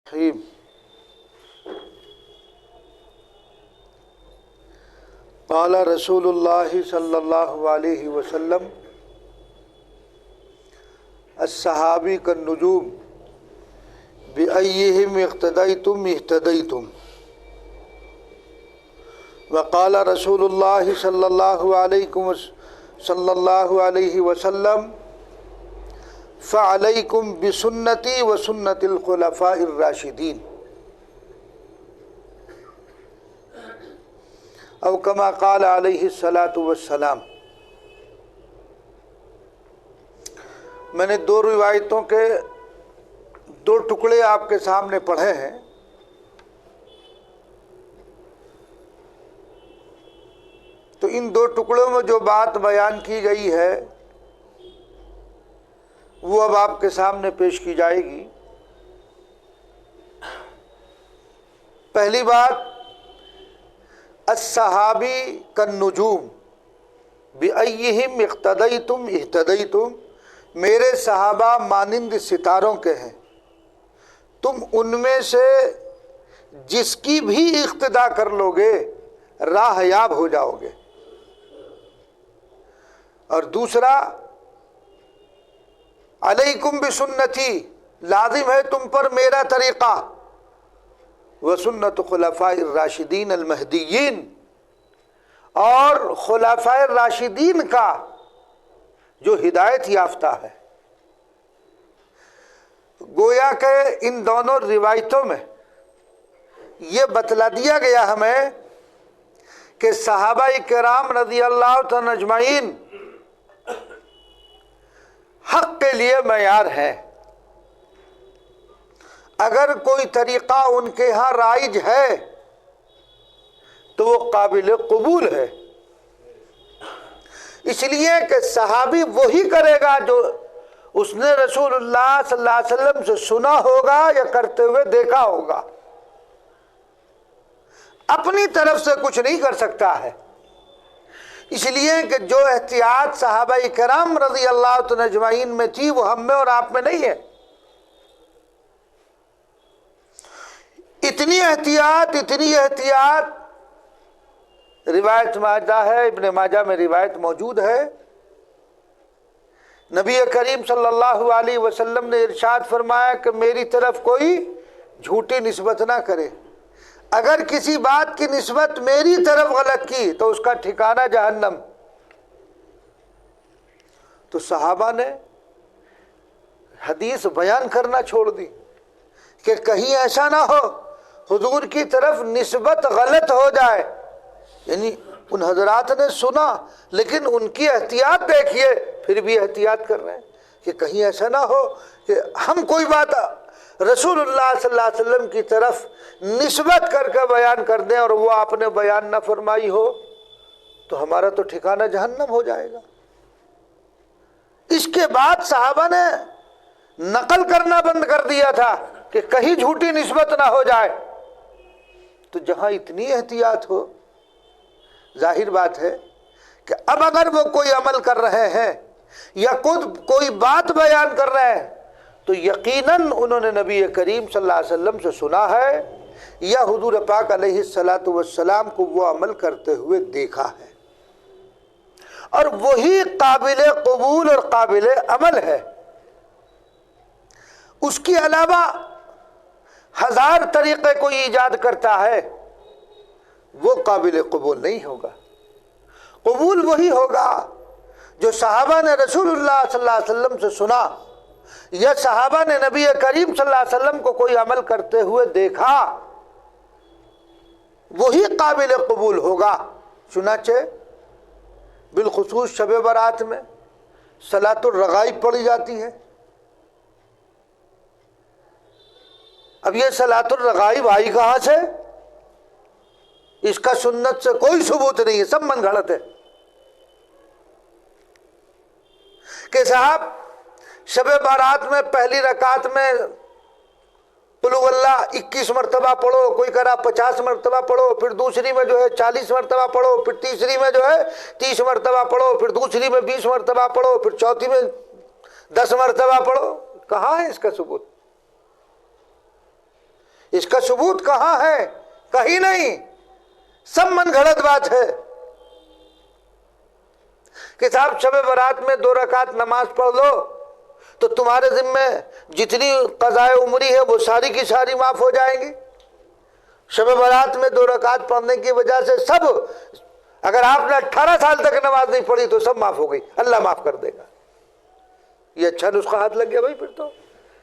الرحیم۔ قال رسول اللہ صلی اللہ علیہ وسلم الصحابی کالنجوم بأیہم اقتدیتم اہتدیتم۔ وقال رسول اللہ صلی اللہ علیہ وسلم فعلیکم بسنتی وسنت الخلفاء الراشدین، او کما قال علیہ الصلاۃ والسلام۔ میں نے دو روایتوں کے دو ٹکڑے آپ کے سامنے پڑھے ہیں۔ تو ان دو ٹکڑوں میں جو بات بیان کی گئی ہے وہ اب آپ کے سامنے پیش کی جائے گی۔ پہلی بات، الصحابی کالنجوم بأیہم اقتدیتم اہتدیتم، میرے صحابہ مانند ستاروں کے ہیں، تم ان میں سے جس کی بھی اقتدا کر لو گے راہ یاب ہو جاؤ گے۔ اور دوسرا، علیکم بسنتی، لازم ہے تم پر میرا طریقہ، وسنت خلفاء الراشدین المہدیین، اور خلفاء الراشدین کا جو ہدایت یافتہ ہے۔ گویا کہ ان دونوں روایتوں میں یہ بتلا دیا گیا ہمیں کہ صحابہ کرام رضی اللہ تعالی اجمعین حق کے لیے معیار ہے۔ اگر کوئی طریقہ ان کے ہاں رائج ہے تو وہ قابل قبول ہے، اس لیے کہ صحابی وہی کرے گا جو اس نے رسول اللہ صلی اللہ علیہ وسلم سے سنا ہوگا یا کرتے ہوئے دیکھا ہوگا، اپنی طرف سے کچھ نہیں کر سکتا ہے۔ اس لیے کہ جو احتیاط صحابہ کرام رضی اللہ تعالی اجمعین میں تھی وہ ہم میں اور آپ میں نہیں ہے۔ اتنی احتیاط روایت ماجہ ہے، ابن ماجہ میں روایت موجود ہے۔ نبی کریم صلی اللہ علیہ وسلم نے ارشاد فرمایا کہ میری طرف کوئی جھوٹی نسبت نہ کرے، اگر کسی بات کی نسبت میری طرف غلط کی تو اس کا ٹھکانہ جہنم۔ تو صحابہ نے حدیث بیان کرنا چھوڑ دی کہ کہیں ایسا نہ ہو حضور کی طرف نسبت غلط ہو جائے۔ یعنی ان حضرات نے سنا لیکن ان کی احتیاط دیکھیے، پھر بھی احتیاط کر رہے ہیں کہ کہیں ایسا نہ ہو کہ ہم کوئی بات رسول اللہ صلی اللہ علیہ وسلم کی طرف نسبت کر کے بیان کر دیں اور وہ آپ نے بیان نہ فرمائی ہو تو ہمارا تو ٹھکانہ جہنم ہو جائے گا۔ اس کے بعد صحابہ نے نقل کرنا بند کر دیا تھا کہ کہیں جھوٹی نسبت نہ ہو جائے۔ تو جہاں اتنی احتیاط ہو، ظاہر بات ہے کہ اب اگر وہ کوئی عمل کر رہے ہیں یا خود کوئی بات بیان کر رہے ہیں تو یقیناً انہوں نے نبی کریم صلی اللہ علیہ وسلم سے سنا ہے یا حضور پاک علیہ الصلاۃ والسلام کو وہ عمل کرتے ہوئے دیکھا ہے، اور وہی قابل قبول اور قابل عمل ہے۔ اس کے علاوہ ہزار طریقے کوئی ایجاد کرتا ہے وہ قابل قبول نہیں ہوگا۔ قبول وہی ہوگا جو صحابہ نے رسول اللہ صلی اللہ علیہ وسلم سے سنا یا صحابہ نے نبی کریم صلی اللہ علیہ وسلم کو کوئی عمل کرتے ہوئے دیکھا، وہی قابل قبول ہوگا۔ چنانچہ بالخصوص شب برات میں صلاۃ الرغائب پڑھی جاتی ہے۔ اب یہ صلاۃ الرغائب آئی کہاں سے؟ اس کا سنت سے کوئی ثبوت نہیں ہے، سب من گھڑت ہے کہ صاحب شب بارات میں پہلی رکعت میں قل هو اللہ 21 مرتبہ پڑھو، کوئی کرا 50 مرتبہ پڑھو، پھر دوسری میں جو ہے 40 مرتبہ پڑھو، پھر تیسری میں جو ہے 30 مرتبہ پڑھو، پھر دوسری میں 20 مرتبہ پڑھو، پھر چوتھی میں 10 مرتبہ پڑھو۔ کہاں ہے اس کا ثبوت؟ اس کا ثبوت کہاں ہے؟ کہیں نہیں، سب من گھڑت بات ہے کہ صاحب شب برات میں 2 رکعت نماز پڑھ لو تو تمہارے ذمہ جتنی قضائے عمری ہے وہ ساری کی ساری معاف ہو جائیں گی۔ شب برات میں 2 رکعت پڑھنے کی وجہ سے سب، اگر آپ نے 18 سال تک نماز نہیں پڑھی تو سب معاف ہو گئی، اللہ معاف کر دے گا۔ یہ اچھا نسخہ ہاتھ لگ گیا بھائی،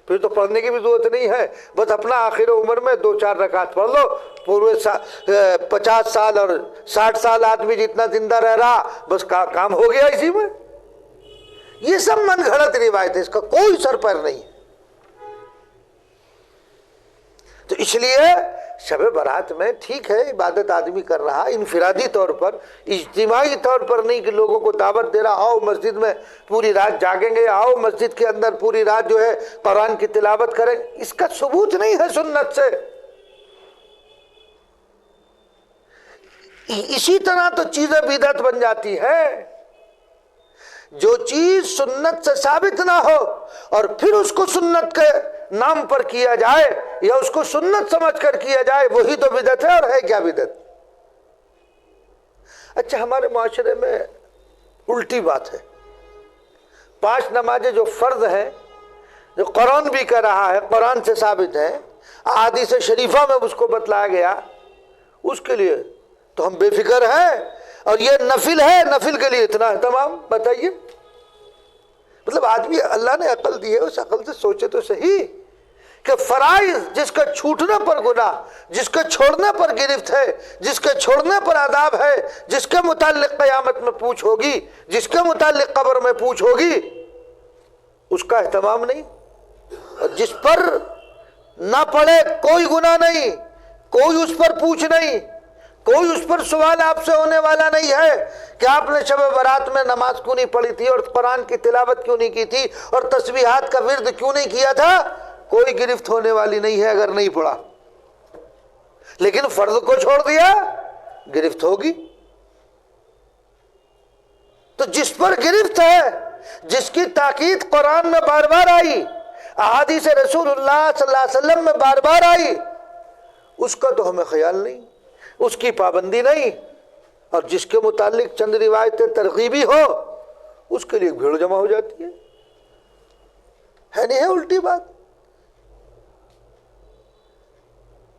پھر تو پڑھنے کی بھی ضرورت نہیں ہے، بس اپنا آخر عمر میں 2-4 رکعت پڑھ لو، پورے 50 سال اور 60 سال آدمی جتنا زندہ رہ رہا بس کام ہو گیا اسی میں۔ یہ سب من گھڑت روایت ہے، اس کا کوئی سر پر نہیں۔ تو اس لیے شب برات میں ٹھیک ہے عبادت آدمی کر رہا، انفرادی طور پر، اجتماعی طور پر نہیں کہ لوگوں کو دعوت دے رہا، آؤ مسجد میں پوری رات جاگیں گے، آؤ مسجد کے اندر پوری رات جو ہے قرآن کی تلاوت کریں، اس کا ثبوت نہیں ہے سنت سے۔ اسی طرح تو چیزیں بدعت بن جاتی ہے، جو چیز سنت سے ثابت نہ ہو اور پھر اس کو سنت کے نام پر کیا جائے یا اس کو سنت سمجھ کر کیا جائے، وہی تو بدعت ہے۔ اور ہے کیا بدعت؟ اچھا، ہمارے معاشرے میں الٹی بات ہے، 5 نمازیں جو فرض ہیں، جو قرآن بھی کہہ رہا ہے، قرآن سے ثابت ہے، احادیث شریفہ میں اس کو بتلایا گیا، اس کے لیے تو ہم بے فکر ہیں، اور یہ نفل ہے، نفل کے لیے اتنا اہتمام۔ بتائیے، مطلب آدمی، اللہ نے عقل دی ہے، اس عقل سے سوچے تو صحیح کہ فرائض جس کا چھوٹنے پر گناہ، جس کے چھوڑنے پر گرفت ہے، جس کے چھوڑنے پر عذاب ہے، جس کے متعلق قیامت میں پوچھ ہوگی، جس کے متعلق قبر میں پوچھ ہوگی، اس کا اہتمام نہیں، اور جس پر نہ پڑے کوئی گناہ نہیں، کوئی اس پر پوچھ نہیں، کوئی اس پر سوال آپ سے ہونے والا نہیں ہے کہ آپ نے شب برات میں نماز کیوں نہیں پڑھی تھی، اور قرآن کی تلاوت کیوں نہیں کی تھی، اور تسبیحات کا ورد کیوں نہیں کیا تھا، کوئی گرفت ہونے والی نہیں ہے اگر نہیں پڑھا۔ لیکن فرض کو چھوڑ دیا، گرفت ہوگی۔ تو جس پر گرفت ہے، جس کی تاکید قرآن میں بار بار آئی، احادیث رسول اللہ صلی اللہ علیہ وسلم میں بار بار آئی، اس کا تو ہمیں خیال نہیں، اس کی پابندی نہیں، اور جس کے متعلق چند روایتیں ترغیبی ہو، اس کے لیے بھیڑ جمع ہو جاتی ہے نہیں ہے الٹی بات۔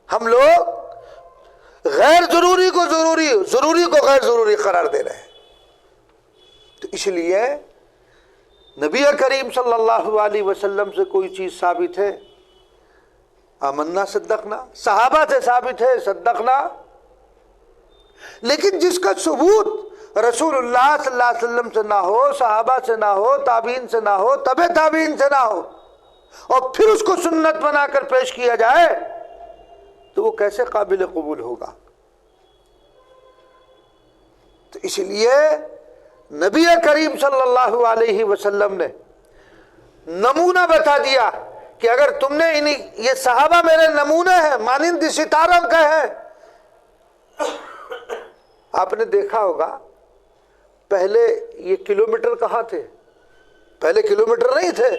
ہم لوگ غیر ضروری کو ضروری، ضروری کو غیر ضروری قرار دے رہے ہیں۔ تو اس لیے نبی کریم صلی اللہ علیہ وسلم سے کوئی چیز ثابت ہے، آمنا صدقنا، صحابہ سے ثابت ہے، صدقنا، لیکن جس کا ثبوت رسول اللہ صلی اللہ علیہ وسلم سے نہ ہو، صحابہ سے نہ ہو، تابعین سے نہ ہو، تبع تابعین سے نہ ہو، اور پھر اس کو سنت بنا کر پیش کیا جائے، تو وہ کیسے قابل قبول ہوگا؟ تو اس لیے نبی کریم صلی اللہ علیہ وسلم نے نمونہ بتا دیا کہ اگر تم نے یہ صحابہ میرے نمونے ہیں، مانند ستاروں کا ہے۔ آپ نے دیکھا ہوگا پہلے یہ کلومیٹر کہاں تھے، پہلے کلومیٹر نہیں تھے،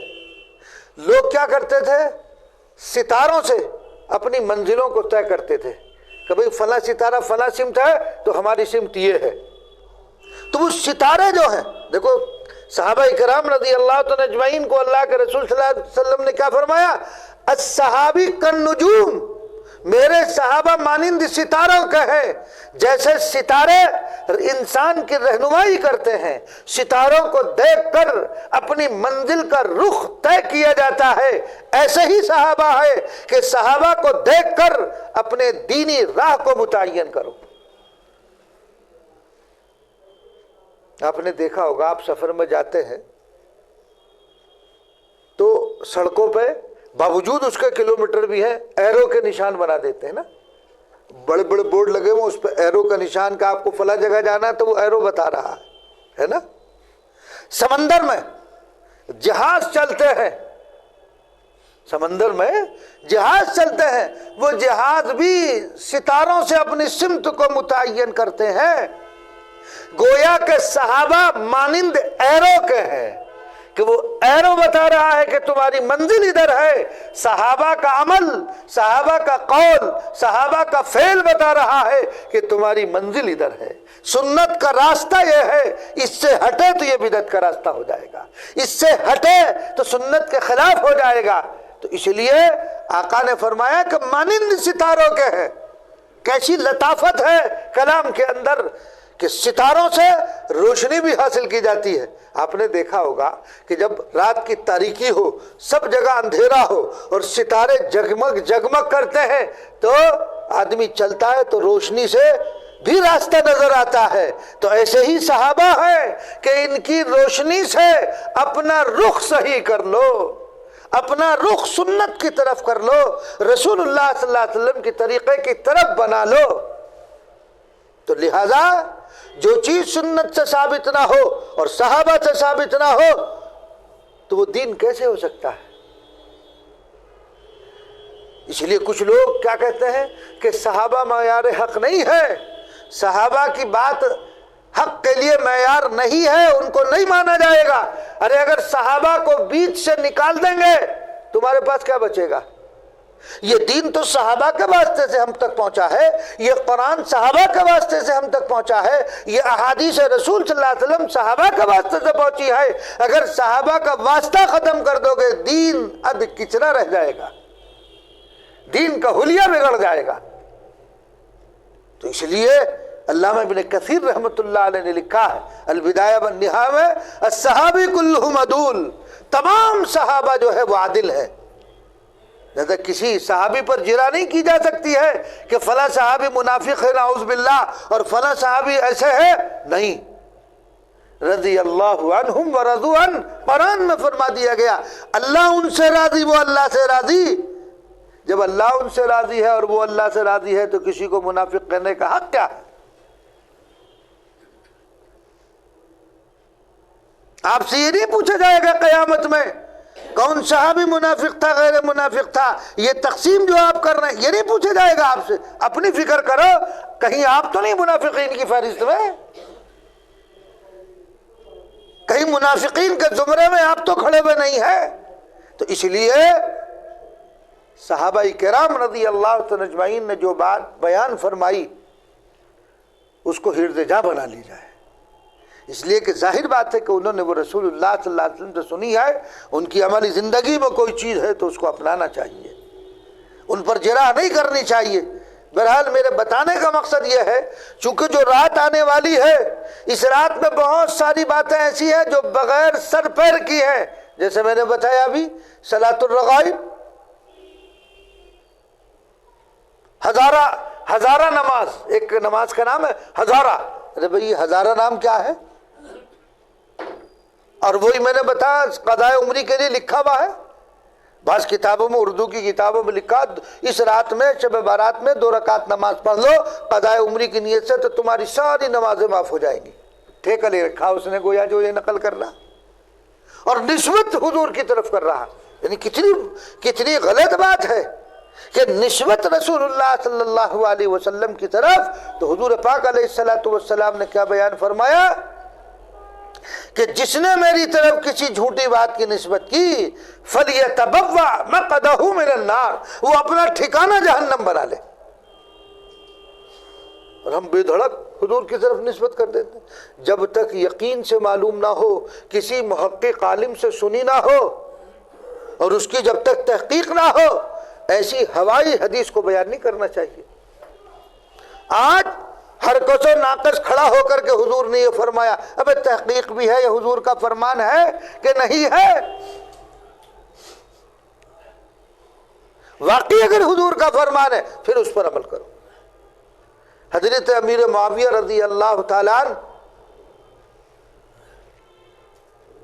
لوگ کیا کرتے تھے، ستاروں سے اپنی منزلوں کو طے کرتے تھے کہ بھئی فلاں ستارہ فلاں سمت ہے تو ہماری سمت یہ ہے۔ تو وہ ستارے جو ہیں، دیکھو صحابہ اکرام رضی اللہ عنہم اجمعین کو اللہ کے رسول صلی اللہ علیہ وسلم نے کیا فرمایا، الصحابی کالنجوم، میرے صحابہ مانند ستاروں کا ہے۔ جیسے ستارے انسان کی رہنمائی کرتے ہیں، ستاروں کو دیکھ کر اپنی منزل کا رخ طے کیا جاتا ہے، ایسے ہی صحابہ ہے کہ صحابہ کو دیکھ کر اپنے دینی راہ کو متعین کرو۔ آپ نے دیکھا ہوگا، آپ سفر میں جاتے ہیں تو سڑکوں پہ باوجود اس کے کلومیٹر بھی ہیں، ایرو کے نشان بنا دیتے ہیں نا، بڑے بڑے بورڈ لگے ہوئے، اس پہ ایرو کا نشان، کا آپ کو فلاں جگہ جانا ہے تو وہ ایرو بتا رہا ہے نا۔ سمندر میں جہاز چلتے ہیں، سمندر میں جہاز چلتے ہیں، وہ جہاز بھی ستاروں سے اپنی سمت کو متعین کرتے ہیں۔ گویا کہ صحابہ مانند ایرو کے ہیں کہ وہ ایرو بتا رہا ہے کہ تمہاری منزل ادھر ہے، صحابہ کا عمل، صحابہ کا قول، صحابہ کا فعل بتا رہا ہے کہ تمہاری منزل ادھر ہے، سنت کا راستہ یہ ہے، اس سے ہٹے تو یہ بدعت کا راستہ ہو جائے گا، اس سے ہٹے تو سنت کے خلاف ہو جائے گا۔ تو اس لیے آقا نے فرمایا کہ مانند ستاروں کے ہے۔ کیسی لطافت ہے کلام کے اندر کہ ستاروں سے روشنی بھی حاصل کی جاتی ہے۔ آپ نے دیکھا ہوگا کہ جب رات کی تاریکی ہو، سب جگہ اندھیرا ہو اور ستارے جگمگ جگمگ کرتے ہیں تو آدمی چلتا ہے تو روشنی سے بھی راستہ نظر آتا ہے۔ تو ایسے ہی صحابہ ہیں کہ ان کی روشنی سے اپنا رخ صحیح کر لو، اپنا رخ سنت کی طرف کر لو، رسول اللہ صلی اللہ علیہ وسلم کی طریقے کی طرف بنا لو۔ تو لہذا جو چیز سنت سے ثابت نہ ہو اور صحابہ سے ثابت نہ ہو تو وہ دین کیسے ہو سکتا ہے؟ اس لیے کچھ لوگ کیا کہتے ہیں کہ صحابہ معیار حق نہیں ہے، صحابہ کی بات حق کے لیے معیار نہیں ہے، ان کو نہیں مانا جائے گا۔ ارے اگر صحابہ کو بیچ سے نکال دیں گے تمہارے پاس کیا بچے گا؟ یہ دین تو صحابہ کے واسطے سے ہم تک پہنچا ہے، یہ قرآن صحابہ کے واسطے سے ہم تک پہنچا ہے، یہ احادیث رسول صلی اللہ علیہ وسلم صحابہ کے واسطے سے پہنچی ہے۔ اگر صحابہ کا واسطہ ختم کر دو گے دین اد کچرا رہ جائے گا، دین کا حلیہ بگڑ جائے گا۔ تو اس لیے علامہ ابن کثیر رحمۃ اللہ علیہ نے لکھا ہے البدایہ والنہایہ میں، الصحابی کلہم عدول، تمام صحابہ جو ہے وہ عادل ہے۔ لہذا کسی صحابی پر جرح نہیں کی جا سکتی ہے کہ فلاں صحابی منافق ہے نعوذ باللہ اور فلاں صحابی ایسے ہے، نہیں۔ رضی اللہ عنہم ورضوا عنہ، قرآن میں فرما دیا گیا اللہ ان سے راضی، وہ اللہ سے راضی۔ جب اللہ ان سے راضی ہے اور وہ اللہ سے راضی ہے تو کسی کو منافق کہنے کا حق کیا ہے؟ آپ سے یہ نہیں پوچھا جائے گا قیامت میں کون صحابی منافق تھا غیر منافق تھا، یہ تقسیم جو آپ کر رہے ہیں یہ نہیں پوچھا جائے گا آپ سے۔ اپنی فکر کرو، کہیں آپ تو نہیں منافقین کی فہرست میں، کہیں منافقین کے زمرے میں آپ تو کھڑے ہوئے نہیں ہیں۔ تو اس لیے صحابہ کرام رضی اللہ تعالی اجمعین نے جو بات بیان فرمائی اس کو حرز جاں بنا لی جائے، اس لیے کہ ظاہر بات ہے کہ انہوں نے وہ رسول اللہ صلی اللہ علیہ وسلم سے سنی ہے، ان کی عملی زندگی میں کوئی چیز ہے تو اس کو اپنانا چاہیے، ان پر جرح نہیں کرنی چاہیے۔ بہرحال میرے بتانے کا مقصد یہ ہے چونکہ جو رات آنے والی ہے اس رات میں بہت ساری باتیں ایسی ہیں جو بغیر سر پیر کی ہیں، جیسے میں نے بتایا ابھی صلاۃ الرغائب، ہزارہ نماز، ایک نماز کا نام ہے ہزارہ۔ ارے بھئی ہزارہ نام کیا ہے؟ اور وہی میں نے بتایا قضاء عمری کے لیے لکھا ہوا ہے، بعض کتابوں میں اردو کی کتابوں میں لکھا اس رات میں شب بارات میں 2 رکعت نماز پڑھ لو قضاء عمری کی نیت سے تو تمہاری ساری نمازیں معاف ہو جائیں گی۔ ٹھیکہ لے رکھا اس نے گویا جو یہ نقل کر رہا اور نسبت حضور کی طرف کر رہا، یعنی کتنی غلط بات ہے کہ نسبت رسول اللہ صلی اللہ علیہ وسلم کی طرف۔ تو حضور پاک علیہ الصلوۃ والسلام نے کیا بیان فرمایا کہ جس نے میری طرف کسی جھوٹی بات کی نسبت کی فَلْيَتَبَوَّأْ مَقْعَدَهُ مِنَ النَّارِ، وہ اپنا ٹھکانہ جہنم بنا لے۔ اور ہم بے دھڑک حضور کی طرف نسبت کر دیتے ہیں جب تک یقین سے معلوم نہ ہو، کسی محقق عالم سے سنی نہ ہو اور اس کی جب تک تحقیق نہ ہو ایسی ہوائی حدیث کو بیان نہیں کرنا چاہیے۔ آج ہر کس و ناقص کھڑا ہو کر کے حضور نے یہ فرمایا، ابے تحقیق بھی ہے یہ حضور کا فرمان ہے کہ نہیں ہے؟ واقعی اگر حضور کا فرمان ہے پھر اس پر عمل کرو۔ حضرت امیر معاویہ رضی اللہ تعالیٰ عنہ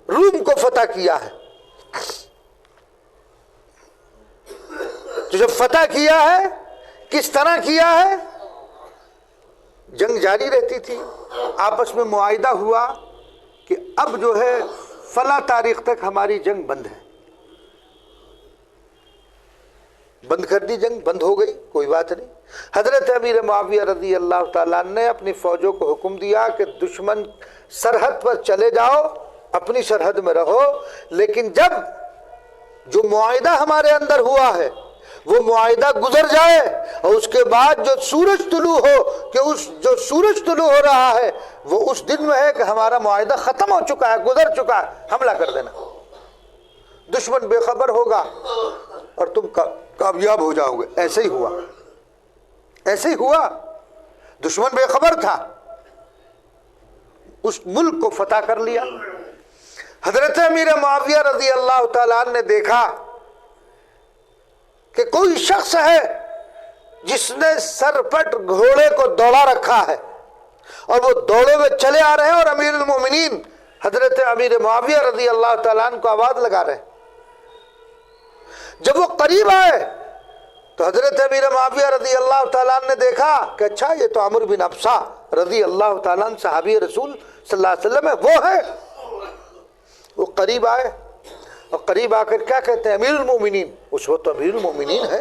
روم کو فتح کیا ہے، تو جب فتح کیا ہے کس طرح کیا ہے؟ جنگ جاری رہتی تھی، آپس میں معاہدہ ہوا کہ اب جو ہے فلاں تاریخ تک ہماری جنگ بند ہے، بند کر دی، جنگ بند ہو گئی، کوئی بات نہیں۔ حضرت امیر معاویہ رضی اللہ تعالیٰ عنہ نے اپنی فوجوں کو حکم دیا کہ دشمن سرحد پر چلے جاؤ اپنی سرحد میں رہو، لیکن جب جو معاہدہ ہمارے اندر ہوا ہے وہ معاہدہ گزر جائے اور اس کے بعد جو سورج طلوع ہو، کہ اس جو سورج طلوع ہو رہا ہے وہ اس دن میں ہے کہ ہمارا معاہدہ ختم ہو چکا ہے، گزر چکا ہے، حملہ کر دینا۔ دشمن بے خبر ہوگا اور تم کامیاب ہو جاؤ گے۔ ایسے ہی ہوا، ایسے ہی ہوا، دشمن بے خبر تھا، اس ملک کو فتح کر لیا۔ حضرت امیر معاویہ رضی اللہ تعالیٰ عنہ نے دیکھا کہ کوئی شخص ہے جس نے سر پٹ گھوڑے کو دوڑا رکھا ہے اور وہ دوڑے ہوئے چلے آ رہے ہیں، اور امیر المومنین حضرت امیر معاویہ رضی اللہ تعالیٰ عنہ کو آواز لگا رہے ہیں۔ جب وہ قریب آئے تو حضرت امیر معاویہ رضی اللہ تعالیٰ عنہ نے دیکھا کہ اچھا یہ تو عمرو بن ابسا رضی اللہ تعالیٰ عنہ صحابی رسول صلی اللہ علیہ وسلم ہے، وہ ہے۔ وہ قریب آئے اور قریب آ کر کیا کہتے ہیں؟ امیر المومنین۔ اس وقت تو امیر المومنین ہے۔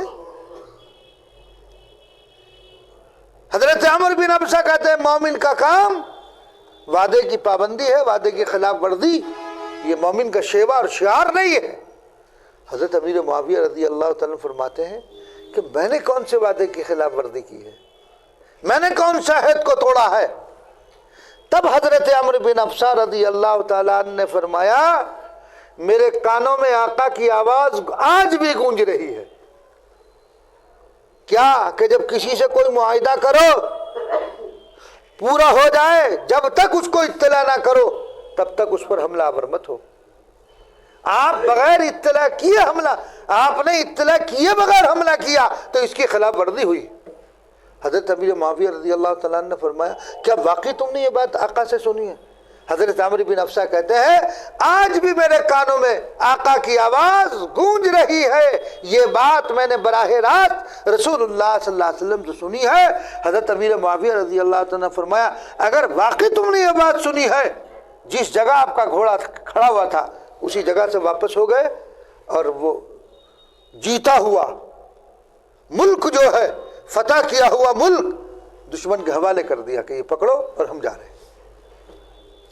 حضرت عمرو بن ابسا کہتے ہیں مومن کا کام وعدے کی پابندی ہے، وعدے کی خلاف ورزی یہ مومن کا شیوا اور شعار نہیں ہے۔ حضرت امیر معاویہ رضی اللہ تعالیٰ فرماتے ہیں کہ میں نے کون سے وعدے کی خلاف ورزی کی ہے، میں نے کون سا عہد کو توڑا ہے؟ تب حضرت عمرو بن ابسا رضی اللہ تعالیٰ عنہ نے فرمایا میرے کانوں میں آقا کی آواز آج بھی گونج رہی ہے۔ کیا کہ جب کسی سے کوئی معاہدہ کرو پورا ہو جائے، جب تک اس کو اطلاع نہ کرو تب تک اس پر حملہ آور مت ہو۔ آپ بغیر اطلاع کیے حملہ، آپ نے اطلاع کیے بغیر حملہ کیا تو اس کی خلاف ورزی ہوئی۔ حضرت امیر معاویہ رضی اللہ تعالیٰ عنہ نے فرمایا کیا واقعی تم نے یہ بات آقا سے سنی ہے؟ حضرت عمرو بن ابسا کہتے ہیں آج بھی میرے کانوں میں آقا کی آواز گونج رہی ہے، یہ بات میں نے براہ راست رسول اللہ صلی اللہ علیہ وسلم سے سنی ہے۔ حضرت امیر معاویہ رضی اللہ تعالیٰ نے فرمایا اگر واقعی تم نے یہ بات سنی ہے، جس جگہ آپ کا گھوڑا کھڑا ہوا تھا اسی جگہ سے واپس ہو گئے اور وہ جیتا ہوا ملک جو ہے، فتح کیا ہوا ملک دشمن کے حوالے کر دیا کہ یہ پکڑو اور ہم جا رہے ہیں۔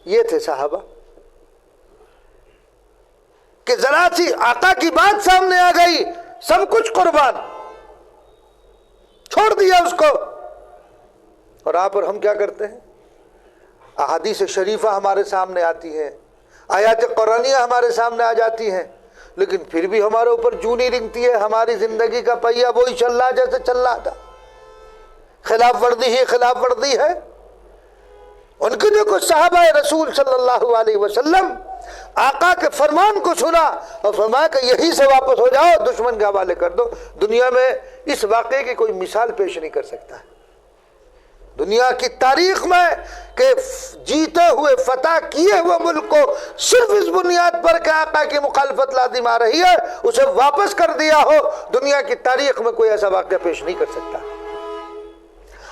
یہ تھے صحابہ کہ ذرا سی آقا کی بات سامنے آ گئی سب کچھ قربان، چھوڑ دیا اس کو۔ اور آپ اور ہم کیا کرتے ہیں؟ احادیث شریفہ ہمارے سامنے آتی ہیں، آیات قرآنیہ ہمارے سامنے آ جاتی ہیں، لیکن پھر بھی ہمارے اوپر جوں نہیں رنگتی ہے، ہماری زندگی کا پہیہ وہی چل رہا جیسے چل رہا تھا۔ خلاف ورزی ہی خلاف ورزی ہے۔ ان کے جو کچھ صحابہ رسول صلی اللہ علیہ وسلم آقا کے فرمان کو سنا اور فرمایا کہ یہی سے واپس ہو جاؤ، دشمن کے حوالے کر دو۔ دنیا میں اس واقعے کی کوئی مثال پیش نہیں کر سکتا ہے دنیا کی تاریخ میں کہ جیتے ہوئے فتح کیے ہوئے ملک کو صرف اس بنیاد پر کہ آقا کی مخالفت لازم آ رہی ہے اسے واپس کر دیا ہو، دنیا کی تاریخ میں کوئی ایسا واقعہ پیش نہیں کر سکتا۔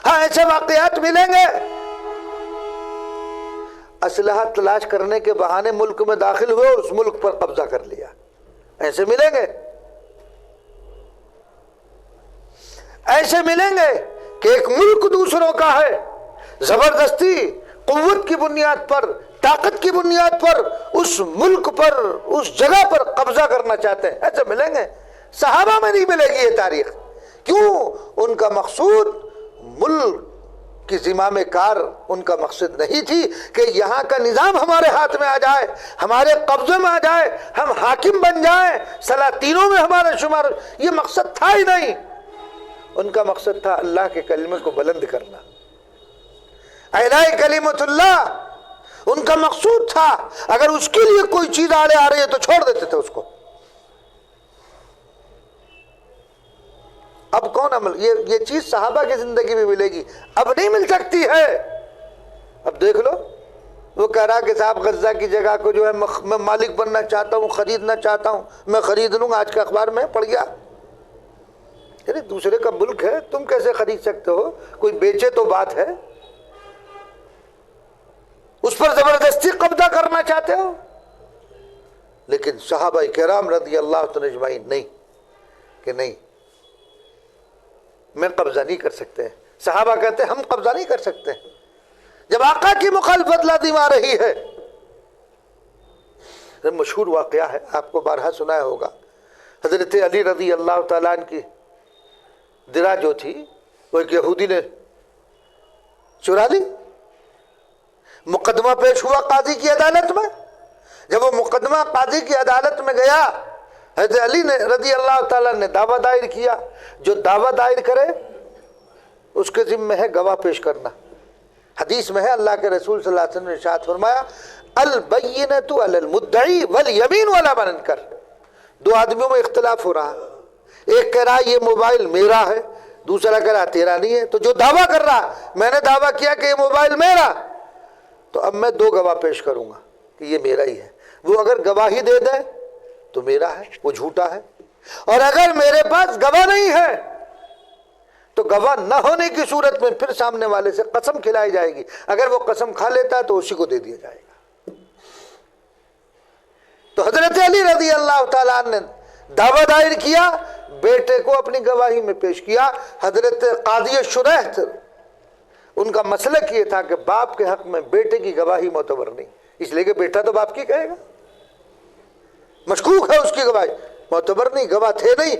ہاں ایسے واقعات ملیں گے، اسلحہ تلاش کرنے کے بہانے ملک میں داخل ہوئے اس ملک پر قبضہ کر لیا، ایسے ملیں گے، ایسے ملیں گے کہ ایک ملک دوسروں کا ہے، زبردستی قوت کی بنیاد پر، طاقت کی بنیاد پر اس ملک پر، اس جگہ پر قبضہ کرنا چاہتے ہیں، ایسے ملیں گے۔ صحابہ میں نہیں ملے گی یہ تاریخ، کیوں؟ ان کا مقصود ملک کی زمام کار ان کا مقصد نہیں تھی کہ یہاں کا نظام ہمارے ہاتھ میں آ جائے، ہمارے قبضے میں آ جائے، ہم حاکم بن جائیں، سلاطینوں میں ہمارا شمار، یہ مقصد تھا ہی نہیں۔ ان کا مقصد تھا اللہ کے کلمے کو بلند کرنا، اعلاء کلمت اللہ ان کا مقصود تھا۔ اگر اس کے لیے کوئی چیز آڑے آ رہی ہے تو چھوڑ دیتے تھے اس کو۔ اب کون عمل، یہ چیز صحابہ کی زندگی میں ملے گی، اب نہیں مل سکتی ہے۔ اب دیکھ لو، وہ کہہ رہا کہ صاحب غزہ کی جگہ کو جو ہے میں مالک بننا چاہتا ہوں، خریدنا چاہتا ہوں، میں خرید لوں گا۔ آج کا اخبار میں پڑھ گیا، یعنی دوسرے کا ملک ہے تم کیسے خرید سکتے ہو؟ کوئی بیچے تو بات ہے، اس پر زبردستی قبضہ کرنا چاہتے ہو۔ لیکن صحابہ کرام رضی اللہ عنہم اجمعین نہیں، کہ نہیں میں قبضہ نہیں کر سکتے۔ صحابہ کہتے ہیں ہم قبضہ نہیں کر سکتے۔ جب آقا کی مخالفت لازم آ رہی ہے مشہور واقعہ ہے، آپ کو بارہا سنایا ہوگا، حضرت علی رضی اللہ تعالیٰ عنہ کی درع جو تھی وہ ایک یہودی نے چرا لی۔ مقدمہ پیش ہوا قاضی کی عدالت میں، جب وہ مقدمہ قاضی کی عدالت میں گیا، حضرت علی نے رضی اللہ تعالیٰ نے دعویٰ دائر کیا۔ جو دعویٰ دائر کرے اس کے ذمہ ہے گواہ پیش کرنا۔ حدیث میں ہے، اللہ کے رسول صلی اللہ علیہ وسلم نے ارشاد فرمایا، البینۃ علی المدعی والیمین علی من انکر۔ دو آدمیوں میں اختلاف ہو رہا، ایک کہہ رہا یہ موبائل میرا ہے، دوسرا کہہ رہا تیرا نہیں ہے۔ تو جو دعویٰ کر رہا، میں نے دعویٰ کیا کہ یہ موبائل میرا، تو اب میں دو گواہ پیش کروں گا کہ یہ میرا ہی ہے۔ وہ اگر گواہی دے دے تو میرا ہے، وہ جھوٹا ہے، اور اگر میرے پاس گواہ نہیں ہے تو گواہ نہ ہونے کی صورت میں پھر سامنے والے سے قسم کھلائی جائے گی، اگر وہ قسم کھا لیتا ہے تو اسی کو دے دیا جائے گا۔ تو حضرت علی رضی اللہ تعالیٰ عنہ نے دعویٰ دائر کیا، بیٹے کو اپنی گواہی میں پیش کیا۔ حضرت قاضی شریح تھے، ان کا مسلک یہ تھا کہ باپ کے حق میں بیٹے کی گواہی معتبر نہیں، اس لیے کہ بیٹا تو باپ کی کہے گا، مشکوک ہے اس کی گواہی، معتبر نہیں، گواہ تھے نہیں۔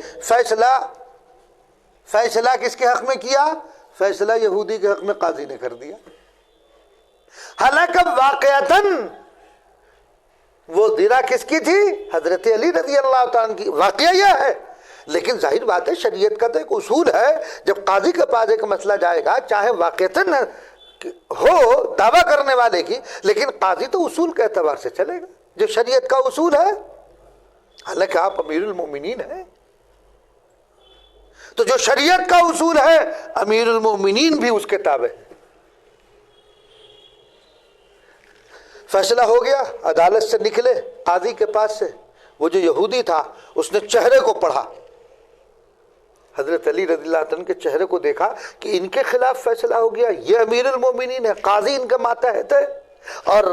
فیصلہ کس کے حق میں کیا؟ فیصلہ یہودی کے حق میں قاضی نے کر دیا۔ حالانکہ واقعتاً وہ درع کس کی تھی؟ حضرت علی رضی اللہ تعالیٰ کی۔ واقعہ یہ ہے، لیکن ظاہر بات ہے شریعت کا تو ایک اصول ہے، جب قاضی کے پاس ایک مسئلہ جائے گا، چاہے واقعتاً ہو دعویٰ کرنے والے کی، لیکن قاضی تو اصول کے اعتبار سے چلے گا جو شریعت کا اصول ہے، حالانکہ آپ امیر المومنین ہیں۔ تو جو شریعت کا اصول ہے امیر المومنین بھی اس کے تابع ہے۔ فیصلہ ہو گیا، عدالت سے نکلے، قاضی کے پاس سے وہ جو یہودی تھا اس نے چہرے کو پڑھا، حضرت علی رضی اللہ عنہ کے چہرے کو دیکھا کہ ان کے خلاف فیصلہ ہو گیا، یہ امیر المومنین ہے، قاضی ان کے ماتحت ہے، اور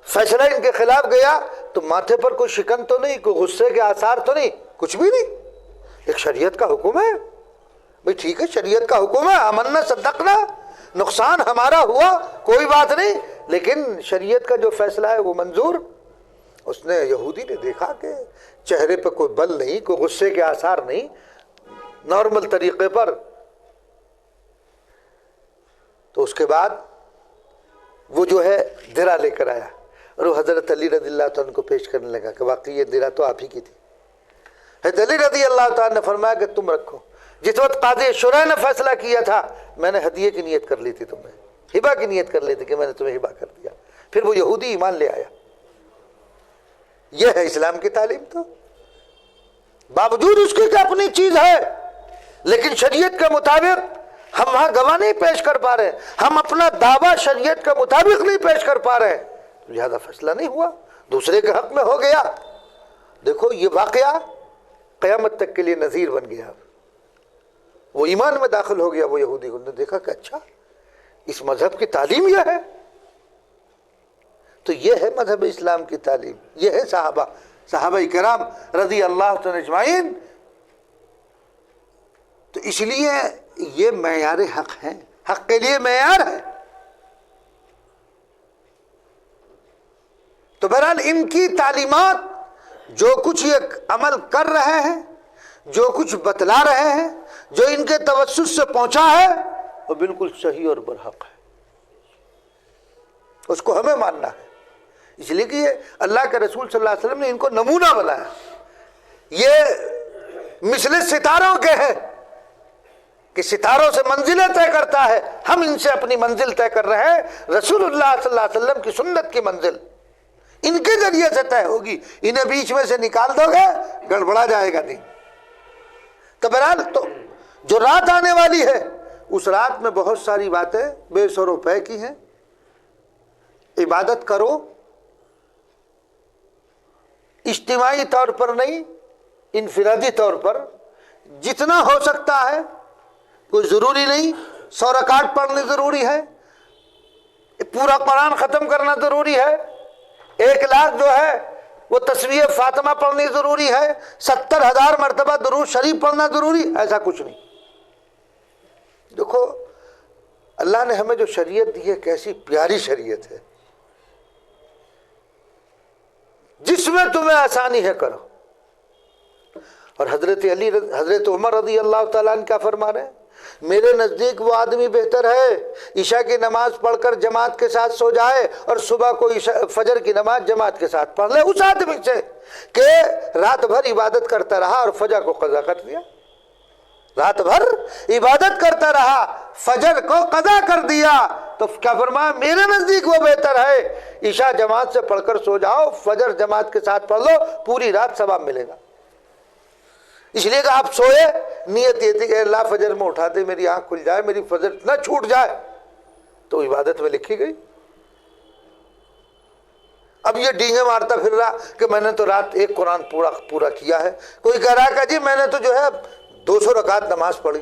فیصلہ ان کے خلاف گیا تو ماتھے پر کوئی شکن تو نہیں، کوئی غصے کے آثار تو نہیں، کچھ بھی نہیں، ایک شریعت کا حکم ہے، بھئی ٹھیک ہے شریعت کا حکم ہے، آمنا صدقنا، نقصان ہمارا ہوا کوئی بات نہیں، لیکن شریعت کا جو فیصلہ ہے وہ منظور۔ اس نے یہودی نے دیکھا کہ چہرے پہ کوئی بل نہیں، کوئی غصے کے آثار نہیں، نارمل طریقے پر، تو اس کے بعد وہ جو ہے درع لے کر آیا اور وہ حضرت علی رضی اللہ تعالیٰ کو پیش کرنے لگا کہ واقعی یہ درع تو آپ ہی کی تھی۔ حضرت علی رضی اللہ تعالیٰ نے فرمایا کہ تم رکھو، جس وقت قاضی شریح نے فیصلہ کیا تھا میں نے ہدیے کی نیت کر لی تھی، تمہیں ہبہ کی نیت کر لی تھی کہ میں نے تمہیں ہبہ کر دیا، پھر وہ یہودی ایمان لے آیا۔ یہ ہے اسلام کی تعلیم، تو باوجود اس کی کہ اپنی چیز ہے لیکن شریعت کے مطابق ہم وہاں گواہ نہیں پیش کر پا رہے، ہم اپنا دعویٰ شریعت کے مطابق نہیں پیش کر پا رہے، لہذا فیصلہ نہیں ہوا، دوسرے کے حق میں ہو گیا۔ دیکھو یہ واقعہ قیامت تک کے لیے نذیر بن گیا، وہ ایمان میں داخل ہو گیا، وہ یہودی نے دیکھا کہ اچھا اس مذہب کی تعلیم یہ ہے، تو یہ ہے مذہب اسلام کی تعلیم، یہ ہے صحابہ کرام رضی اللہ عنہم اجمعین۔ تو اس لیے یہ معیار حق ہے، حق کے لیے معیار ہے۔ تو بہرحال ان کی تعلیمات جو کچھ یہ عمل کر رہے ہیں، جو کچھ بتلا رہے ہیں، جو ان کے توسط سے پہنچا ہے وہ بالکل صحیح اور برحق ہے، اس کو ہمیں ماننا ہے۔ اس لیے کہ یہ اللہ کے رسول صلی اللہ علیہ وسلم نے ان کو نمونہ بنایا، یہ مثل ستاروں کے ہیں کہ ستاروں سے منزلیں طے کرتا ہے، ہم ان سے اپنی منزل طے کر رہے ہیں، رسول اللہ صلی اللہ علیہ وسلم کی سنت کی منزل ان کے ذریعے سے طے ہوگی، انہیں بیچ میں سے نکال دو گے گڑبڑا جائے گا دین۔ تو بہرحال تو جو رات آنے والی ہے اس رات میں بہت ساری باتیں بے سر و پے کی ہیں۔ عبادت کرو، اجتماعی طور پر نہیں، انفرادی طور پر جتنا ہو سکتا ہے، کوئی ضروری نہیں 100 رکعت پڑھنی ضروری ہے، پورا قرآن ختم کرنا ضروری ہے، 1 لاکھ جو ہے وہ تسبیح فاطمہ پڑھنی ضروری ہے، 70,000 مرتبہ درود شریف پڑھنا ضروری، ایسا کچھ نہیں۔ دیکھو اللہ نے ہمیں جو شریعت دی ہے کیسی پیاری شریعت ہے، جس میں تمہیں آسانی ہے کرو۔ اور حضرت عمر رضی اللہ تعالیٰ عنہ کیا فرما رہے ہیں؟ میرے نزدیک وہ آدمی بہتر ہے عشاء کی نماز پڑھ کر جماعت کے ساتھ سو جائے اور صبح کو فجر کی نماز جماعت کے ساتھ پڑھ لے، اس آدمی سے کہ رات بھر عبادت کرتا رہا اور فجر کو قضا کر دیا۔ رات بھر عبادت کرتا رہا، فجر کو قضا کر دیا، تو کیا فرمایا؟ میرے نزدیک وہ بہتر ہے عشاء جماعت سے پڑھ کر سو جاؤ، فجر جماعت کے ساتھ پڑھ لو، پوری رات ثواب ملے گا۔ اس لیے کہ آپ سوئے، نیت یہ تھی کہ اللہ فجر میں اٹھا دے، میری آنکھ کھل جائے، میری فجر نہ چھوٹ جائے، تو عبادت میں لکھی گئی۔ اب یہ ڈینگے مارتا پھر رہا کہ میں نے تو رات ایک قرآن پورا کیا ہے، کوئی کہہ رہا کہ جی میں نے تو جو ہے 200 رکعت نماز پڑھی،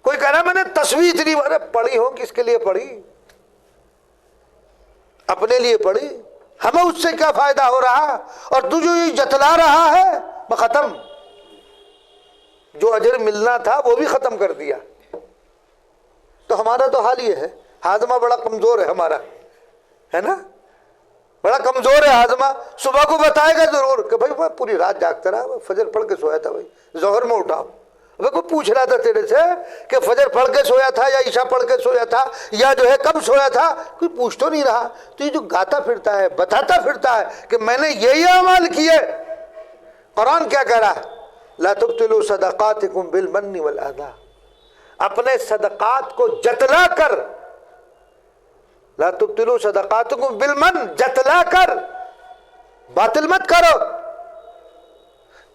کوئی کہہ رہا میں نے تسبیح اتنی پڑھی ہو، کس کے لیے پڑھی؟ اپنے لیے پڑھی، ہمیں اس سے کیا فائدہ ہو رہا؟ اور تو جو یہ جتلا رہا ہے ختم، جو اجر ملنا تھا وہ بھی ختم کر دیا۔ تو ہمارا تو حال یہ ہے، ہاضمہ بڑا کمزور ہے ہمارا، ہے نا، بڑا کمزور ہے ہاضمہ۔ صبح کو بتائے گا ضرور کہ بھائی میں پوری رات جاگتا رہا، فجر پڑھ کے سویا تھا، بھائی ظہر میں اٹھا۔ کوئی پوچھ رہا تھا تیرے سے کہ فجر پڑھ کے سویا تھا یا عشاء پڑھ کے سویا تھا یا جو ہے کب سویا تھا، کوئی پوچھ تو نہیں رہا۔ تو یہ جو گاتا پھرتا ہے، بتاتا پھرتا ہے کہ میں نے یہی اعمال کیے، قرآن کیا کہہ رہا ہے؟ لا تبطلوا صدقاتکم بالمن والاذى، اپنے صدقات کو جتلا کر، لا تبطلوا صدقاتکم بالمن، جتلا کر، باطل مت کرو۔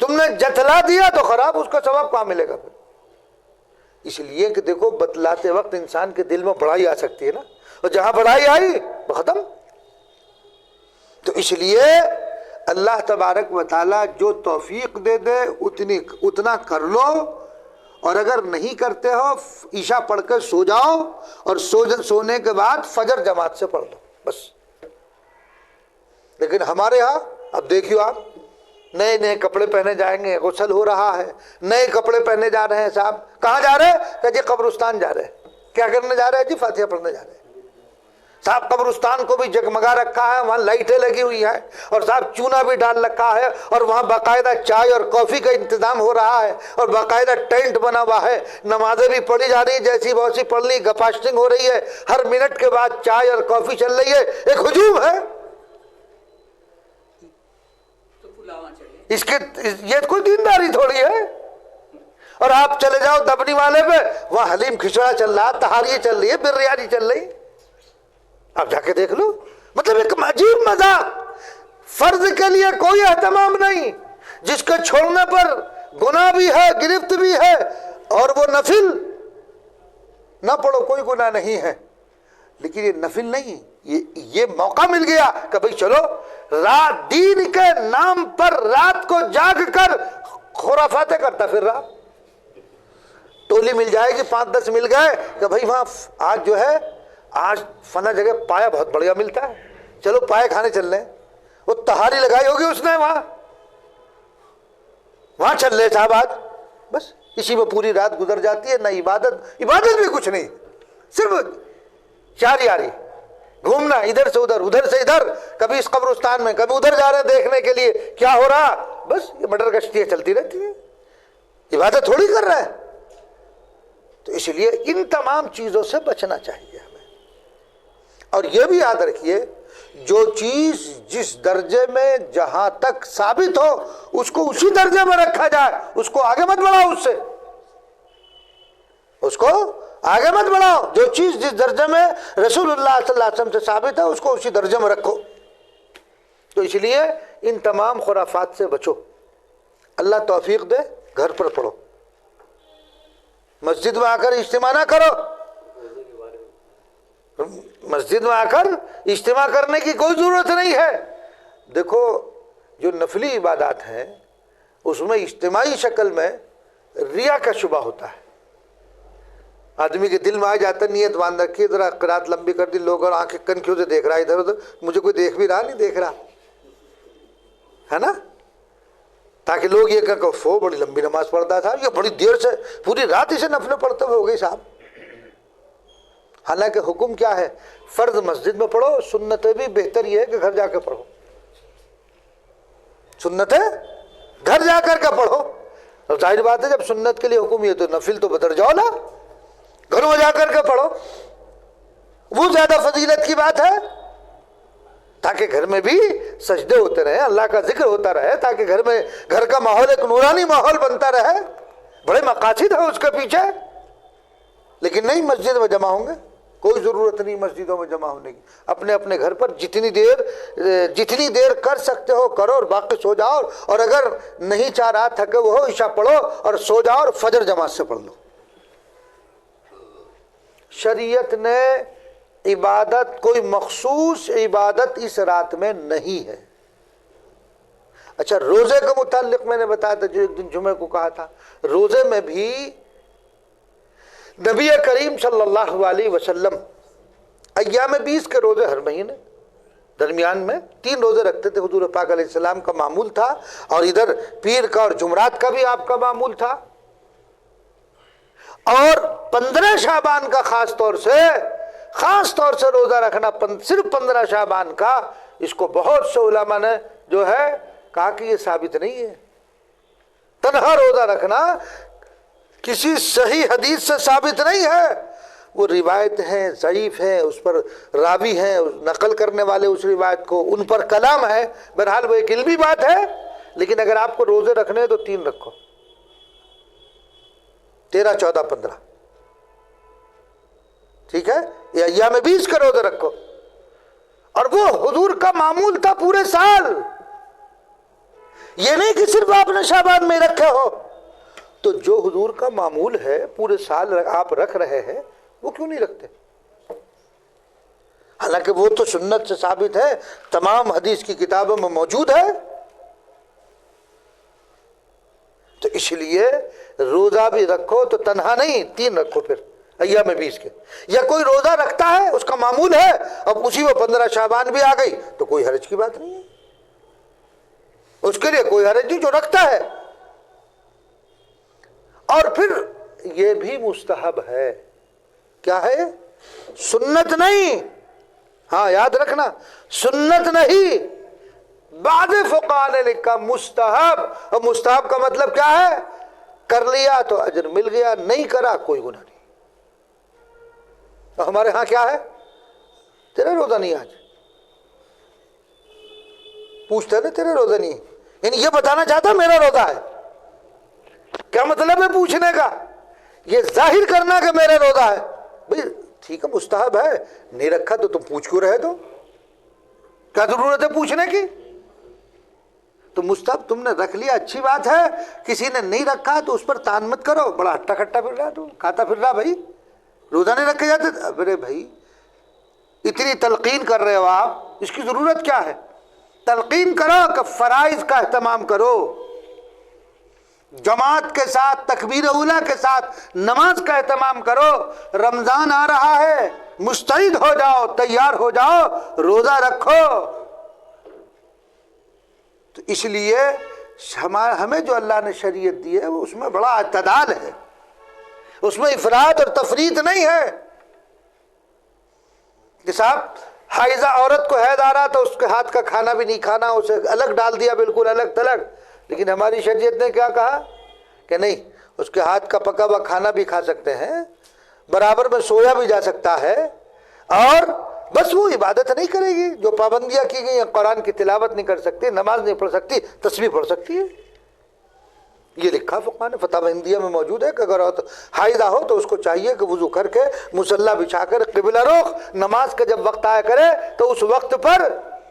تم نے جتلا دیا تو خراب، اس کا ثواب کہاں ملے گا پھر؟ اس لیے کہ دیکھو بتلاتے وقت انسان کے دل میں بڑائی آ سکتی ہے نا، اور جہاں بڑائی آئی ختم۔ تو اس لیے اللہ تبارک و تعالیٰ جو توفیق دے دے اتنا کر لو، اور اگر نہیں کرتے ہو عشاء پڑھ کر سو جاؤ، اور سونے کے بعد فجر جماعت سے پڑھ لو بس۔ لیکن ہمارے ہاں اب دیکھیو آپ، نئے نئے کپڑے پہنے جائیں گے، غسل ہو رہا ہے، نئے کپڑے پہنے جا رہے ہیں، صاحب کہاں جا رہے ہیں؟ کہ جی قبرستان جا رہے ہیں۔ کیا کرنے جا رہے ہیں؟ جی فاتحہ پڑھنے جا رہے ہیں۔ صاحب قبرستان کو بھی جگمگا رکھا ہے، وہاں لائٹیں لگی ہوئی ہیں، اور صاحب چونا بھی ڈال رکھا ہے، اور وہاں باقاعدہ چائے اور کافی کا انتظام ہو رہا ہے، اور باقاعدہ ٹینٹ بنا ہوا ہے، نمازیں بھی پڑھی جا رہی ہیں، جیسی بہت سی پڑھ لی، گپاسٹنگ ہو رہی ہے، ہر منٹ کے بعد چائے اور کافی چل رہی ہے، ایک ہجوم ہے۔ اس کے یہ کوئی دینداری تھوڑی ہے۔ اور آپ چلے جاؤ دبنی والے پہ، وہاں حلیم کھچڑا چل رہا، تہاری چل رہی ہے، بریانی چل رہی، آپ جا کے دیکھ لو۔ مطلب ایک عجیب مذاق، فرض کے لیے کوئی اہتمام نہیں، جس کے چھوڑنے پر گناہ بھی ہے، گرفت بھی ہے، اور وہ نفل نہ پڑھو کوئی گناہ نہیں ہے، لیکن یہ نفل نہیں، یہ موقع مل گیا کہ بھئی چلو رات دین کے نام پر رات کو جاگ کر خرافاتیں کرتا پھر رہا، ٹولی مل جائے گی، 5-10 مل گئے کہ بھئی وہاں آج جو ہے آج فلاں جگہ پایا بہت بڑھیا ملتا ہے، چلو پائے کھانے چل رہے ہیں، وہ تہاری لگائی ہوگی اس نے، وہاں چل رہے صاحب آج، بس اسی میں پوری رات گزر جاتی ہے، نہ عبادت بھی کچھ نہیں، صرف چار یاری، گھومنا ادھر سے ادھر، ادھر سے ادھر، کبھی اس قبرستان میں کبھی ادھر جا رہے ہیں دیکھنے کے لیے کیا ہو رہا، بس یہ مٹر گشتیاں چلتی رہتی ہیں، عبادت تھوڑی کر رہا ہے۔ تو اس لیے ان تمام چیزوں سے بچنا چاہیے ہمیں، اور یہ بھی یاد رکھیے جو چیز جس درجے میں جہاں تک ثابت ہو اس کو اسی درجے میں رکھا جائے، اس کو آگے مت بڑھاؤ، اس کو آگے مت بڑھاؤ، جو چیز جس درجے میں رسول اللہ صلی اللہ علیہ وسلم سے ثابت ہے اس کو اسی درجے میں رکھو۔ تو اس لیے ان تمام خرافات سے بچو، اللہ توفیق دے، گھر پر پڑھو، مسجد میں آ کر اجتماع نہ کرو، مسجد میں آ کر اجتماع کرنے کی کوئی ضرورت نہیں ہے۔ دیکھو جو نفلی عبادات ہیں اس میں اجتماعی شکل میں ریا کا شبہ ہوتا ہے، آدمی کے دل میں آ جاتا ہے، نیت باندھ رکھی، ذرا قرات لمبی کر دی، لوگ اور آنکھیں کنکھیوں سے دیکھ رہا ہے ادھر ادھر، مجھے کوئی دیکھ بھی رہا نہیں دیکھ رہا ہے نا، تاکہ لوگ یہ کہیں کہ وہ بڑی لمبی نماز پڑھتا تھا، یہ بڑی دیر سے پوری رات اسے نفلیں پڑھتے ہوئے ہو گئی صاحب۔ حالانکہ حکم کیا ہے؟ فرض مسجد میں پڑھو، سنت بھی بہتر یہ ہے کہ گھر جا کے پڑھو، سنت ہے گھر جا کر کے پڑھو. اور ظاہر بات ہے جب سنت کے لیے حکم یہ تو نفل تو بدر جاؤ نا, گھروں جا کر کے پڑھو, وہ زیادہ فضیلت کی بات ہے, تاکہ گھر میں بھی سجدے ہوتے رہے, اللہ کا ذکر ہوتا رہے, تاکہ گھر کا ماحول ایک نورانی ماحول بنتا رہے. بڑے مقاصد ہیں اس کے پیچھے. لیکن نہیں مسجد میں جمع ہوں گے, کوئی ضرورت نہیں مسجدوں میں جمع ہونے کی. اپنے اپنے گھر پر جتنی دیر کر سکتے ہو کرو, اور باقی سو جاؤ. اور اگر نہیں چاہ رہا تھکے وہ ہو, عشاء پڑھو اور سو جاؤ اور فجر جماعت سے پڑھ لو. شریعت نے عبادت, کوئی مخصوص عبادت اس رات میں نہیں ہے. اچھا, روزے کے متعلق میں نے بتایا تھا جو ایک دن جمعے کو کہا تھا, روزے میں بھی نبی کریم صلی اللہ علیہ وسلم ایام 20 کے روزے ہر مہینے, درمیان میں 3 روزے رکھتے تھے. حضور پاک علیہ السلام کا معمول تھا, اور ادھر پیر کا اور جمعرات کا بھی آپ کا معمول تھا. اور 15 شعبان کا خاص طور سے روزہ رکھنا, صرف 15 شعبان کا, اس کو بہت سے علماء نے جو ہے کہا کہ یہ ثابت نہیں ہے. تنہا روزہ رکھنا کسی صحیح حدیث سے ثابت نہیں ہے. وہ روایت ہیں, ضعیف ہیں, اس پر راوی ہیں, نقل کرنے والے اس روایت کو, ان پر کلام ہے. بہرحال وہ ایک علمی بات ہے. لیکن اگر آپ کو روزے رکھنے ہیں تو 3 رکھو, 13, 14, 15, ٹھیک ہے. یہ ایام 20 کے روزے رکھو. اور وہ حضور کا معمول تھا پورے سال. یہ نہیں کہ صرف آپ نے شعبان میں رکھے ہو. تو جو حضور کا معمول ہے پورے سال آپ رکھ رہے ہیں, وہ کیوں نہیں رکھتے؟ حالانکہ وہ تو سنت سے ثابت ہے, تمام حدیث کی کتابوں میں موجود ہے. تو اس لیے روزہ بھی رکھو تو تنہا نہیں, 3 رکھو پھر ایام 20 کے. یا کوئی روزہ رکھتا ہے, اس کا معمول ہے, اب اسی میں 15 شعبان بھی آ گئی تو کوئی حرج کی بات نہیں ہے, اس کے لیے کوئی حرج نہیں جو رکھتا ہے. اور پھر یہ بھی مستحب ہے. کیا ہے؟ سنت نہیں. ہاں یاد رکھنا, سنت نہیں. بعض فقہاء نے لکھا مستحب. اور مستحب کا مطلب کیا ہے؟ کر لیا تو اجر مل گیا, نہیں کرا کوئی گناہ نہیں. اور ہمارے ہاں کیا ہے؟ تیرا روزہ نہیں آج, پوچھتا نا تیرا روزہ نہیں, یعنی یہ بتانا چاہتا میرا روزہ ہے. کیا مطلب ہے پوچھنے کا؟ یہ ظاہر کرنا کہ میرا روزہ ہے. بھئی ٹھیک ہے, مستحب ہے, نہیں رکھا تو تم پوچھ کیوں رہے؟ تو کیا ضرورت ہے پوچھنے کی؟ تو مستحب تم نے رکھ لیا, اچھی بات ہے. کسی نے نہیں رکھا تو اس پر تان مت کرو, بڑا ہٹا کھٹا پھر رہا, تو کھاتا پھر رہا. بھائی روزہ نہیں رکھے جاتے؟ ارے بھائی اتنی تلقین کر رہے ہو آپ, اس کی ضرورت کیا ہے؟ تلقین کرو کہ فرائض کا اہتمام کرو, جماعت کے ساتھ, تکبیر اولیٰ کے ساتھ نماز کا اہتمام کرو. رمضان آ رہا ہے, مستعد ہو جاؤ, تیار ہو جاؤ, روزہ رکھو. تو اس لیے ہمیں جو اللہ نے شریعت دی ہے وہ اس میں بڑا اعتدال ہے, اس میں افراط اور تفریط نہیں ہے. کہ صاحب حائضہ عورت کو حیض آ رہا تو اس کے ہاتھ کا کھانا بھی نہیں کھانا, اسے الگ ڈال دیا, بالکل الگ تلگ. لیکن ہماری شریعت نے کیا کہا کہ نہیں, اس کے ہاتھ کا پکا ہوا کھانا بھی کھا سکتے ہیں, برابر میں سویا بھی جا سکتا ہے, اور بس وہ عبادت نہیں کرے گی. جو پابندیاں کی گئی ہیں, قرآن کی تلاوت نہیں کر سکتی, نماز نہیں پڑھ سکتی, تسبیح پڑھ سکتی ہے. یہ لکھا فقہ نے, فتاوی ہندیہ میں موجود ہے کہ اگر حائضہ ہو تو اس کو چاہیے کہ وضو کر کے مصلی بچھا کر قبلہ رخ نماز کا جب وقت آیا کرے تو اس وقت پر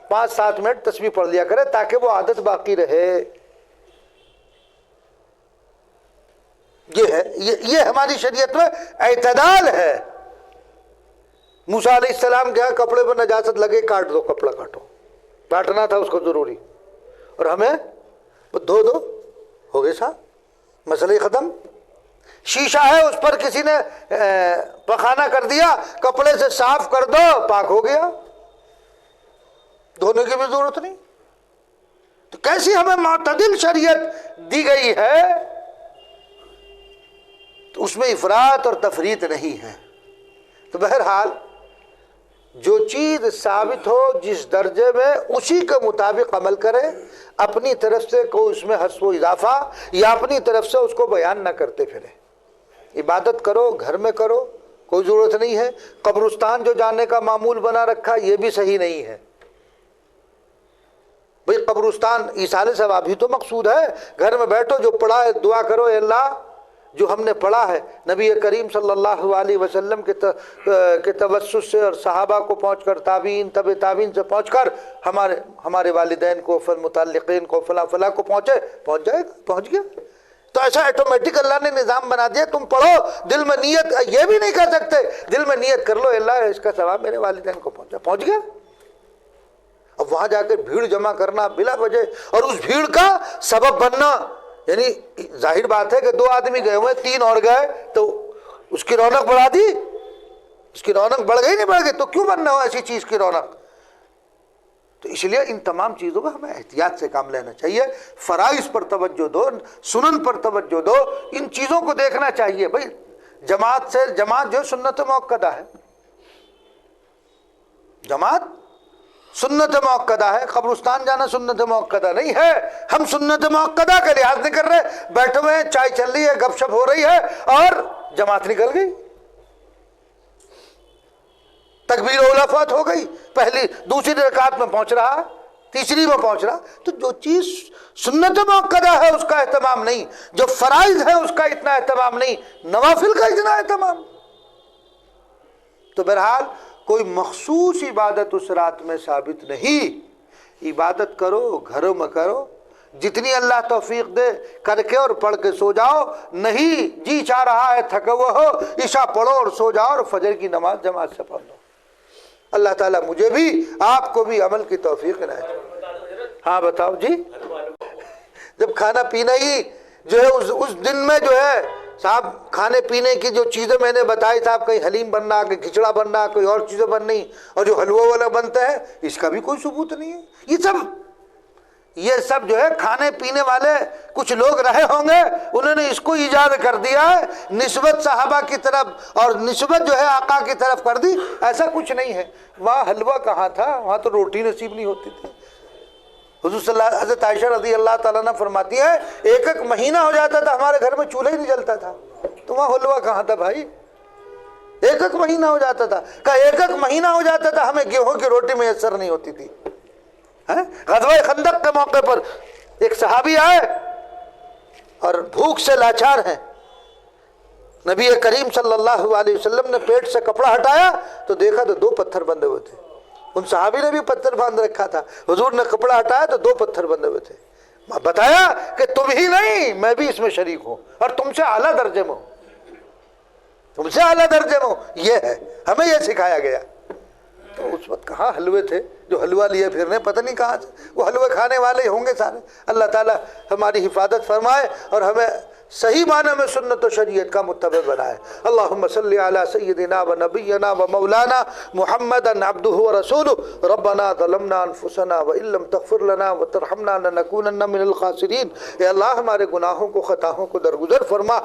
5-7 منٹ تسبیح پڑھ لیا کرے, تاکہ وہ عادت باقی رہے. یہ ہے, یہ ہماری شریعت میں اعتدال ہے. موسیٰ علیہ السلام کے کپڑے پر نجاست لگے, کاٹ دو, کپڑا کاٹو, کاٹنا تھا اس کو ضروری. اور ہمیں دھو دو, ہو گئے صاحب, مسئلہ ختم. شیشہ ہے, اس پر کسی نے پخانہ کر دیا, کپڑے سے صاف کر دو, پاک ہو گیا, دھونے کی بھی ضرورت نہیں. تو کیسی ہمیں معتدل شریعت دی گئی ہے, تو اس میں افراط اور تفریط نہیں ہے. تو بہرحال جو چیز ثابت ہو جس درجے میں اسی کے مطابق عمل کرے، اپنی طرف سے کوئی اس میں حذف و اضافہ یا اپنی طرف سے اس کو بیان نہ کرتے پھرے۔ عبادت کرو گھر میں کرو، کوئی ضرورت نہیں ہے۔ قبرستان جو جانے کا معمول بنا رکھا یہ بھی صحیح نہیں ہے۔ بھئی قبرستان ایصال ثواب ہی تو مقصود ہے، گھر میں بیٹھو جو پڑھا ہے دعا کرو، اے اللہ جو ہم نے پڑھا ہے نبی کریم صلی اللہ علیہ وسلم کے توسط سے اور صحابہ کو پہنچ کر تابعین طب تابعین سے پہنچ کر ہمارے والدین کو متعلقین کو فلاں فلاں کو پہنچ جائے گا، پہنچ گیا تو ایسا آٹومیٹک اللہ نے نظام بنا دیا۔ تم پڑھو دل میں نیت، یہ بھی نہیں کر سکتے دل میں نیت کر لو اللہ اس کا ثواب میرے والدین کو پہنچ گیا۔ اب وہاں جا کر بھیڑ جمع کرنا بلا وجہ اور اس بھیڑ کا سبب بننا، یعنی ظاہر بات ہے کہ 2 آدمی گئے ہوئے 3 اور گئے تو اس کی رونق بڑھا دی، اس کی رونق بڑھ گئی نہیں بڑھ گئی، تو کیوں بننا ہو ایسی چیز کی رونق؟ تو اس لیے ان تمام چیزوں کا ہمیں احتیاط سے کام لینا چاہیے، فرائض پر توجہ دو، سنن پر توجہ دو، ان چیزوں کو دیکھنا چاہیے۔ بھائی جماعت جو سنت موقدہ ہے، جماعت سنت موقدہ ہے، قبرستان جانا سنت موقدہ نہیں ہے۔ ہم سنت موقدہ کا لحاظ نہیں کر رہے، بیٹھے ہوئے ہیں، چائے چل رہی ہے، گپ شپ ہو رہی ہے اور جماعت نکل گئی، تکبیر اولیٰ فوت ہو گئی، پہلی دوسری رکعت میں پہنچ رہا، تیسری میں پہنچ رہا۔ تو جو چیز سنت موقدہ ہے اس کا اہتمام نہیں، جو فرائض ہے اس کا اتنا اہتمام نہیں، نوافل کا اتنا اہتمام۔ تو بہرحال کوئی مخصوص عبادت اس رات میں ثابت نہیں، عبادت کرو گھروں میں کرو، جتنی اللہ توفیق دے کر کے اور پڑھ کے سو جاؤ، نہیں جی چاہ رہا ہے تھکے ہوئے ہو عشاء پڑھو اور سو جاؤ اور فجر کی نماز جماعت سے پڑھ لو۔ اللہ تعالیٰ مجھے بھی آپ کو بھی عمل کی توفیق عنایت۔ ہاں بتاؤ جی، جب کھانا پینا ہی جو ہے اس دن میں جو ہے صاحب کھانے پینے کی جو چیزیں میں نے بتائی صاحب، کہیں حلیم بننا، کہیں کھچڑا بننا، کوئی اور چیزیں بننی، اور جو حلوہ والا بنتا ہے اس کا بھی کوئی ثبوت نہیں ہے۔ یہ سب جو ہے کھانے پینے والے کچھ لوگ رہے ہوں گے، انہوں نے اس کو ایجاد کر دیا ہے، نسبت صحابہ کی طرف اور نسبت جو ہے آقا کی طرف کر دی، ایسا کچھ نہیں ہے۔ وہاں حلوہ کہاں تھا، وہاں تو روٹی نصیب نہیں ہوتی تھی۔ حضور صلی اللہ حضرت عائشہ رضی اللہ تعالیٰ عنہ فرماتی ہے 1 مہینہ ہو جاتا تھا ہمارے گھر میں چولہا ہی نہیں جلتا تھا، تو وہاں حلوہ کہاں تھا بھائی؟ 1 مہینہ ہو جاتا تھا، کہا 1 مہینہ ہو جاتا تھا ہمیں گیہوں کی روٹی میسر نہیں ہوتی تھی۔ غزوہ خندق کے موقع پر ایک صحابی آئے اور بھوک سے لاچار ہیں، نبی کریم صلی اللہ علیہ وسلم نے پیٹ سے کپڑا ہٹایا تو دیکھا تو 2 پتھر بندھے ہوئے تھے، ان صحابی نے بھی پتھر باندھ رکھا تھا، حضور نے کپڑا ہٹایا تو 2 پتھر بندھے ہوئے تھے، بتایا کہ تم ہی نہیں میں بھی اس میں شریک ہوں اور تم سے اعلیٰ درجے میں ہوں، تم سے اعلیٰ درجے میں ہوں، یہ ہے ہمیں یہ سکھایا گیا۔ تو اس وقت کہاں حلوے تھے جو حلوہ لیے پھرنے، پتہ نہیں کہاں سے وہ حلوے کھانے والے ہی ہوں گے سارے۔ اللہ تعالیٰ ہماری حفاظت فرمائے اور ہمیں صحیح معنی میں سنت و شریعت کا متبع بنائے۔ اللہم صلی علی سیدنا و نبینا و مولانا محمد عبدہ و رسولہ ربنا ظلمنا انفسنا وان لم تغفر لنا وترحمنا لنکونن من الخاسرین۔ اے اللہ ہمارے گناہوں کو خطاؤں کو درگزر فرما،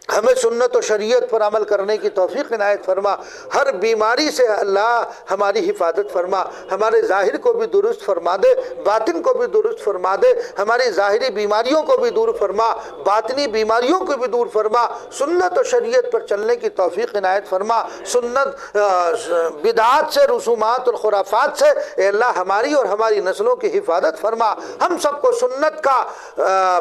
ہمیں سنت و شریعت پر عمل کرنے کی توفیق عنایت فرما، ہر بیماری سے اللہ ہماری حفاظت فرما، ہمارے ظاہر کو بھی درست فرما دے، باطن کو بھی درست فرما دے، ہماری ظاہری بیماریوں کو بھی دور فرما، باطنی بیماریوں کو بھی دور فرما، سنت و شریعت پر چلنے کی توفیق عنایت فرما، سنت بدعات سے، رسومات اور خرافات سے اے اللہ ہماری اور ہماری نسلوں کی حفاظت فرما، ہم سب کو سنت کا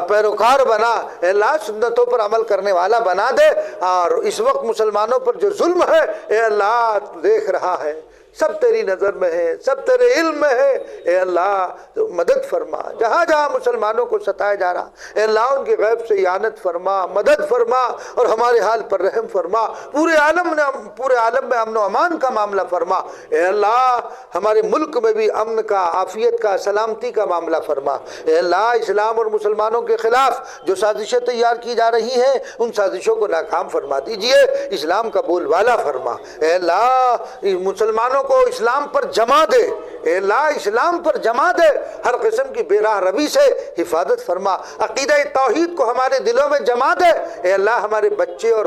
پیروکار بنا، اے اللہ سنتوں پر عمل کرنے والا بنا دے۔ اور اس وقت مسلمانوں پر جو ظلم ہے اے اللہ تو دیکھ رہا ہے، سب تیری نظر میں ہے، سب تیرے علم میں ہے، اے اللہ مدد فرما، جہاں جہاں مسلمانوں کو ستایا جا رہا اے اللہ ان کی غیب سے اعانت فرما، مدد فرما اور ہمارے حال پر رحم فرما، پورے عالم میں امن و امان کا معاملہ فرما، اے اللہ ہمارے ملک میں بھی امن کا، عافیت کا، سلامتی کا معاملہ فرما، اے اللہ اسلام اور مسلمانوں کے خلاف جو سازشیں تیار کی جا رہی ہیں ان سازشوں کو ناکام فرما دیجئے، اسلام کا بول بالا فرما، اے اللہ مسلمانوں کو اسلام پر جمع دے، اے اللہ اسلام پر جمع دے، ہر قسم کی بے راہ روی سے حفاظت فرما، عقیدہ توحید کو ہمارے دلوں میں جمع دے، اے اللہ ہمارے بچے اور